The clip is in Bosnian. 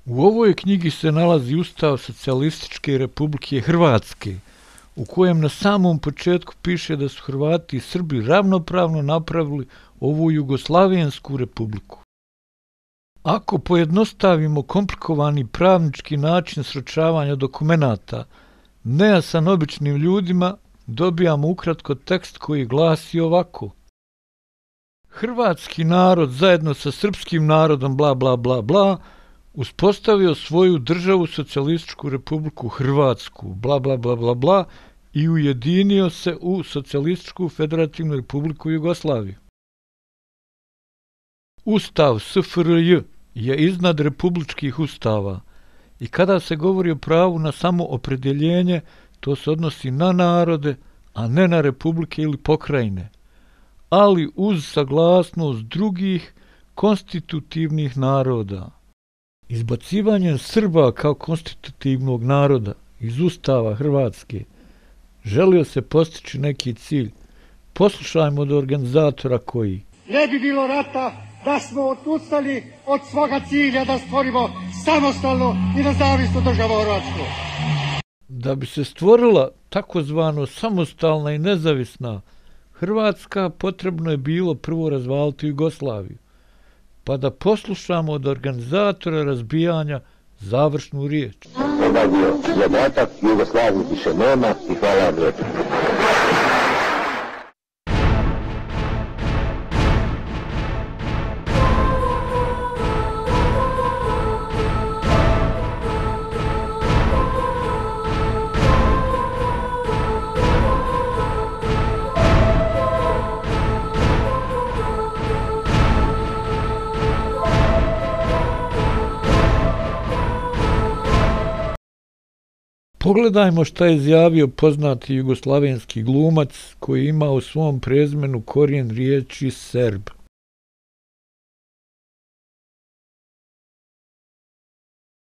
U ovoj knjigi se nalazi Ustav Socijalističke Republike Hrvatske, u kojem na samom početku piše da su Hrvati i Srbi ravnopravno napravili ovu Jugoslavensku republiku. Ako pojednostavimo komplikovani pravnički način sročavanja dokumenata, nejasan običnim ljudima, dobijamo ukratko tekst koji glasi ovako. Hrvatski narod zajedno sa srpskim narodom bla bla bla bla uspostavio svoju državu Socijalističku Republiku Hrvatsku bla bla bla bla bla i ujedinio se u Socijalističku Federativnu Republiku Jugoslaviju. Ustav SFRJ je iznad republičkih ustava i kada se govori o pravu na samoopredjeljenje, to se odnosi na narode, a ne na republike ili pokrajine, ali uz saglasnost drugih konstitutivnih naroda. Izbacivanjem Srba kao konstitutivnog naroda iz Ustava Hrvatske želio se postići neki cilj. Poslušajmo od organizatora koji. Ne bi bilo rata da smo odustali od svoga cilja da stvorimo samostalnu i nezavisnu državu Hrvatsku. Da bi se stvorila takozvano samostalna i nezavisna Hrvatska, potrebno je bilo prvo razvaliti Jugoslaviju. Pa da poslušamo od organizatora razbijanja završnu riječ. Obadio zadatak, Jugoslaviju više nema i hvala vam lijepo. Pogledajmo šta je izjavio poznati jugoslavenski glumac koji ima u svom prezimenu korijen riječi Serb.